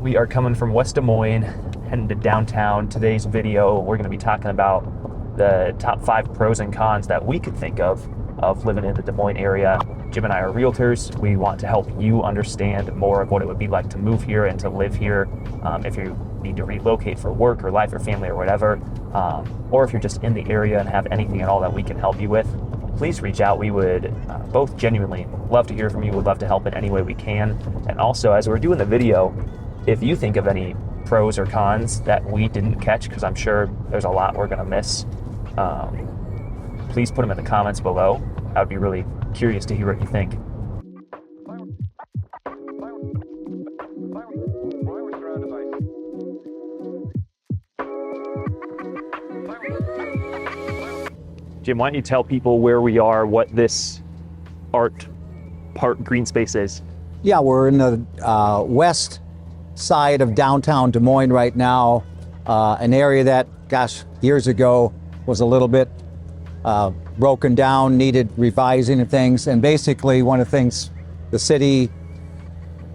We are coming from West Des Moines, heading to downtown. Today's video, we're going to be talking about the top 5 pros and cons that we could think of living in the Des Moines area. Jim and I are realtors. We want to help you understand more of what it would be like to move here and to live here, if you need to relocate for work or life or family or whatever, or if you're just in the area and have anything at all that we can help you with. Please reach out. We would both genuinely love to hear from you. We'd love to help in any way we can. And also, as we're doing the video, if you think of any pros or cons that we didn't catch, because I'm sure there's a lot we're going to miss, please put them in the comments below. I would be really curious to hear what you think. Jim, why don't you tell people where we are, what this art park green space is? Yeah, we're in the west side of downtown Des Moines right now, an area that, gosh, years ago was a little bit broken down, needed revising and things. And basically one of the things the city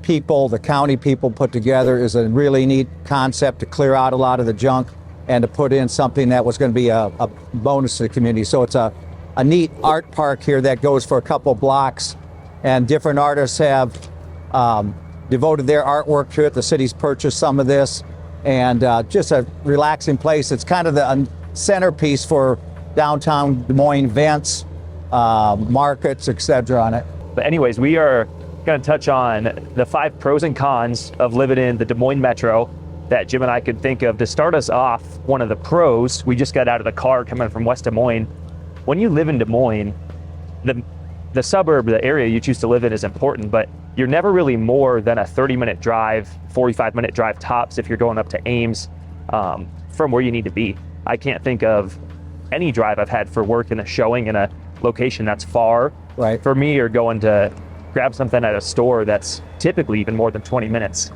people, the county people put together is a really neat concept to clear out a lot of the junk and to put in something that was going to be a bonus to the community. So it's a neat art park here that goes for a couple blocks, and different artists have devoted their artwork to it. The city's purchased some of this, and just a relaxing place. It's kind of the centerpiece for downtown Des Moines events, markets, etc. on it. But anyways, we are going to touch on the 5 pros and cons of living in the Des Moines metro that Jim and I could think of. To start us off, one of the pros, we just got out of the car coming from West Des Moines. When you live in Des Moines, the suburb, the area you choose to live in is important, but you're never really more than a 30-minute drive, 45-minute drive tops if you're going up to Ames from where you need to be. I can't think of any drive I've had for work in a showing in a location that's far for me, or going to grab something at a store that's typically even more than 20 minutes.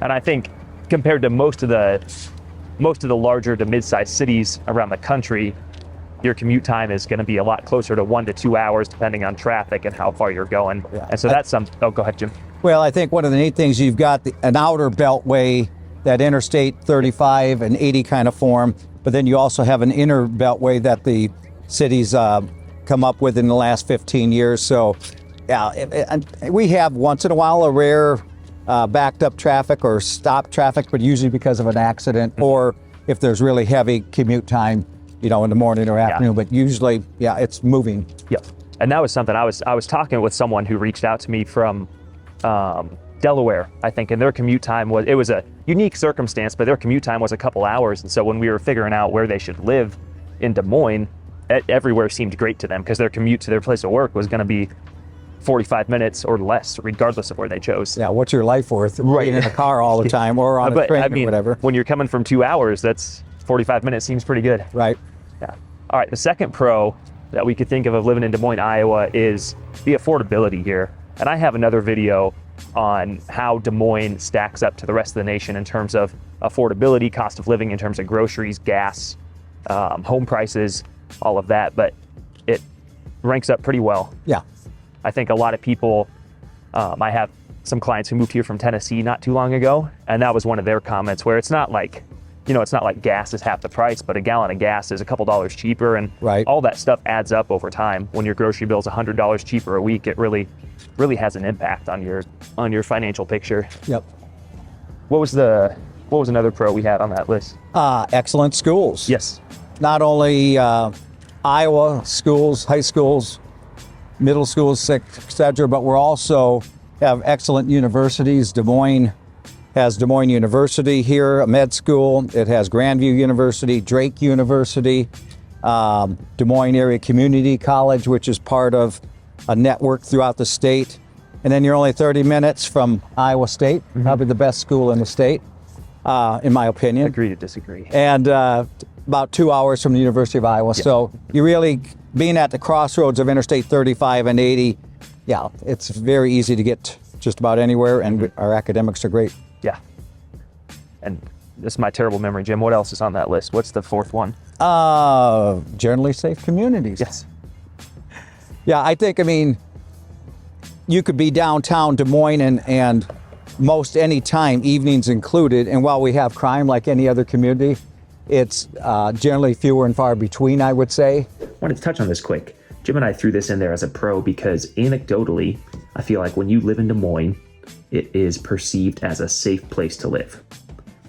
And I think compared to most of the larger to mid-sized cities around the country, your commute time is going to be a lot closer to 1 to 2 hours, depending on traffic and how far you're going. Yeah. And so that's oh, go ahead, Jim. Well, I think one of the neat things, you've got an outer beltway, that Interstate 35 and 80 kind of form, but then you also have an inner beltway that the city's come up with in the last 15 years. So yeah, we have once in a while a rare backed up traffic or stopped traffic, but usually because of an accident or if there's really heavy commute time, in the morning or afternoon, but usually, it's moving. Yep. And that was something I was talking with someone who reached out to me from Delaware, I think, and their commute time it was a unique circumstance, but their commute time was a couple hours. And so when we were figuring out where they should live in Des Moines, everywhere seemed great to them because their commute to their place of work was going to be 45 minutes or less, regardless of where they chose. Yeah, what's your life worth being in a car all the time or on a train or whatever? When you're coming from 2 hours, that's 45 minutes seems pretty good. Right. Yeah. All right, the second pro that we could think of living in Des Moines, Iowa is the affordability here. And I have another video on how Des Moines stacks up to the rest of the nation in terms of affordability, cost of living, in terms of groceries, gas, home prices, all of that, but it ranks up pretty well. Yeah. I think a lot of people, I have some clients who moved here from Tennessee not too long ago, and that was one of their comments, where it's not like, it's not like gas is half the price, but a gallon of gas is a couple dollars cheaper, and all that stuff adds up over time. When your grocery bill's $100 cheaper a week, it really has an impact on your financial picture. Yep. What was another pro we had on that list? Excellent schools. Yes. Not only Iowa schools, high schools, middle schools, etc., but we're also have excellent universities. Des Moines has Des Moines University here, a med school. It has Grandview University, Drake University, Des Moines Area Community College, which is part of a network throughout the state. And then you're only 30 minutes from Iowa State, probably the best school in the state, in my opinion. Agree to disagree. And about 2 hours from the University of Iowa. Yes. So you really, being at the crossroads of Interstate 35 and 80, it's very easy to get just about anywhere, and our academics are great. Yeah. And this is my terrible memory, Jim. What else is on that list? What's the fourth one? Generally safe communities. Yes. Yeah, I mean, you could be downtown Des Moines and most any time, evenings included. And while we have crime like any other community, it's generally fewer and far between, I would say. I wanted to touch on this quick. Jim and I threw this in there as a pro because anecdotally, I feel like when you live in Des Moines, it is perceived as a safe place to live.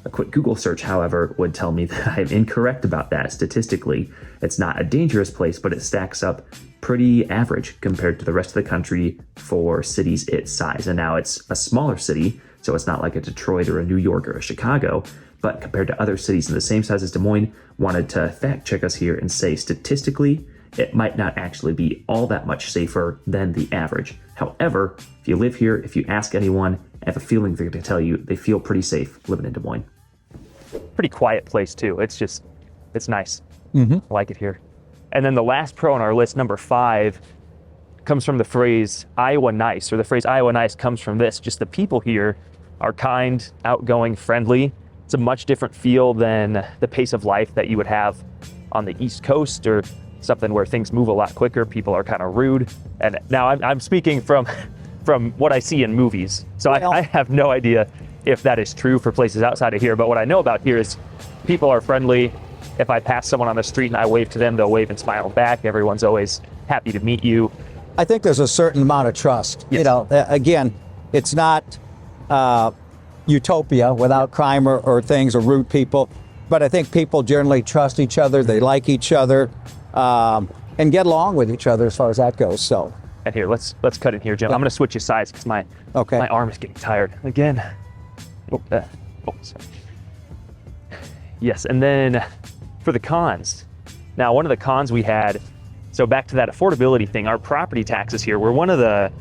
A quick Google search, however, would tell me that I am incorrect about that. Statistically, it's not a dangerous place, but it stacks up pretty average compared to the rest of the country for cities its size. And now it's a smaller city, so it's not like a Detroit or a New York or a Chicago, but compared to other cities in the same size as Des Moines, wanted to fact check us here and say statistically, it might not actually be all that much safer than the average. However, if you live here, if you ask anyone, I have a feeling they're going to tell you they feel pretty safe living in Des Moines. Pretty quiet place too. It's nice. I like it here. And then the last pro on our list, number 5, comes from the phrase Iowa nice, or the phrase Iowa nice comes from this. Just the people here are kind, outgoing, friendly. It's a much different feel than the pace of life that you would have on the East Coast or something where things move a lot quicker. People are kind of rude. And now I'm speaking from what I see in movies. So I have no idea if that is true for places outside of here. But what I know about here is people are friendly. If I pass someone on the street and I wave to them, they'll wave and smile back. Everyone's always happy to meet you. I think there's a certain amount of trust. Yes. You know, again, it's not utopia without crime or things or rude people. But I think people generally trust each other. They like each other and get along with each other as far as that goes. So. And here, let's cut in here, Jim. I'm going to switch your sides because my arm is getting tired again. Sorry. Yes, and then for the cons. Now, one of the cons we had, so back to that affordability thing, our property taxes here, we're one of the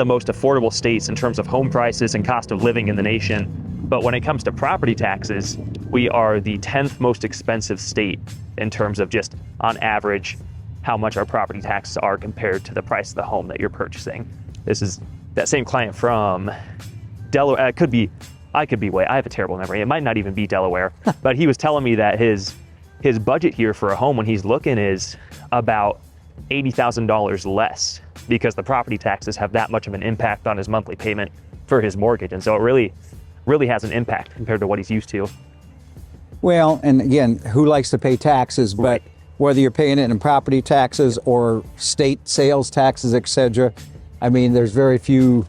most affordable states in terms of home prices and cost of living in the nation. But when it comes to property taxes, we are the 10th most expensive state in terms of just on average how much our property taxes are compared to the price of the home that you're purchasing. This is that same client from Delaware. I have a terrible memory. It might not even be Delaware, but he was telling me that his budget here for a home when he's looking is about $80,000 less because the property taxes have that much of an impact on his monthly payment for his mortgage. And so it really has an impact compared to what he's used to. Well, and again, who likes to pay taxes, but whether you're paying it in property taxes or state sales taxes, etc. I mean, there's very few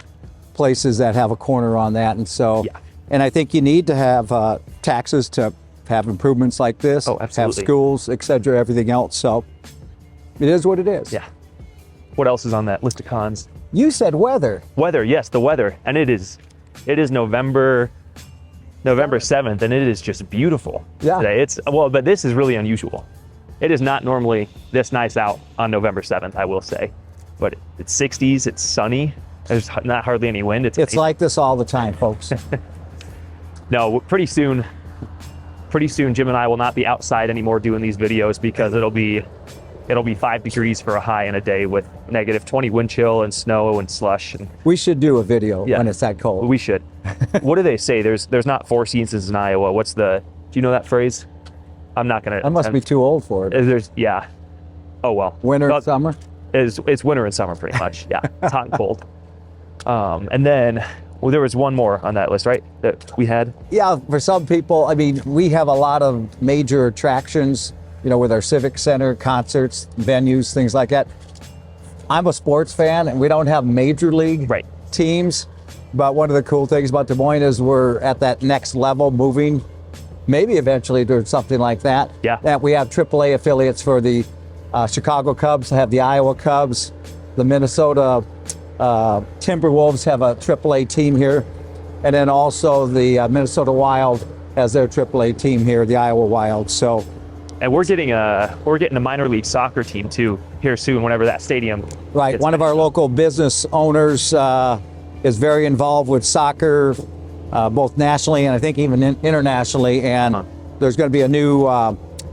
places that have a corner on that. And so, and I think you need to have taxes to have improvements like this, have schools, etc., everything else. So it is what it is. Yeah. What else is on that list of cons? You said weather. Weather, yes, the weather. And it is November 7th, and it is just beautiful today. But this is really unusual. It is not normally this nice out on November 7th, I will say. But it's 60s, it's sunny, there's not hardly any wind. It's like this all the time, folks. No, pretty soon, Jim and I will not be outside anymore doing these videos because it'll be 5 degrees for a high in a day with -20 wind chill and snow and slush. And we should do a video when it's that cold. We should. What do they say? There's not 4 seasons in Iowa. Do you know that phrase? I'm not gonna. I must be too old for it. Oh well. Winter and summer. It's winter and summer pretty much. Yeah, it's hot and cold. And then there was one more on that list, right? That we had. Yeah, for some people, I mean, we have a lot of major attractions, with our civic center, concerts, venues, things like that. I'm a sports fan, and we don't have major league teams. But one of the cool things about Des Moines is we're at that next level, moving. Maybe eventually do something like that. Yeah. That we have AAA affiliates for the Chicago Cubs, have the Iowa Cubs, the Minnesota Timberwolves have a AAA team here, and then also the Minnesota Wild has their AAA team here, the Iowa Wild. So, and we're getting a minor league soccer team too here soon, whenever that stadium. Right. One of our local business owners is very involved with soccer. Both nationally and I think even internationally, and there's going to be a new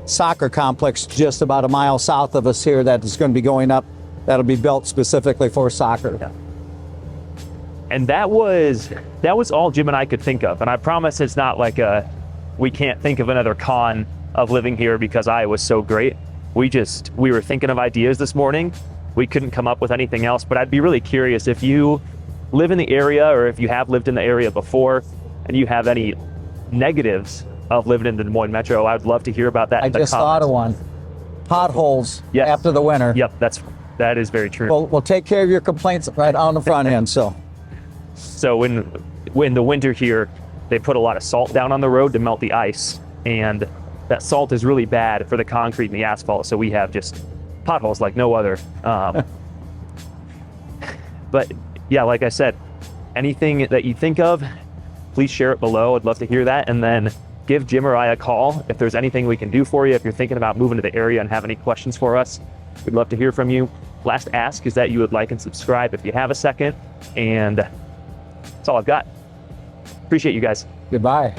soccer complex just about a mile south of us here that is going to be going up. That'll be built specifically for soccer. Yeah. And that was all Jim and I could think of. And I promise it's not like we can't think of another con of living here because Iowa's so great. We were thinking of ideas this morning. We couldn't come up with anything else. But I'd be really curious if you live in the area, or if you have lived in the area before and you have any negatives of living in the Des Moines Metro, I would love to hear about that. I in the just thought of comments. one. Potholes Yes. after the winter. Yep, that is very true. We'll take care of your complaints right on the front end. So when the winter here, they put a lot of salt down on the road to melt the ice, and that salt is really bad for the concrete and the asphalt. So we have just potholes like no other. But yeah, like I said, anything that you think of, please share it below. I'd love to hear that. And then give Jim or I a call if there's anything we can do for you. If you're thinking about moving to the area and have any questions for us, we'd love to hear from you. Last ask is that you would like and subscribe if you have a second. And that's all I've got. Appreciate you guys. goodbye.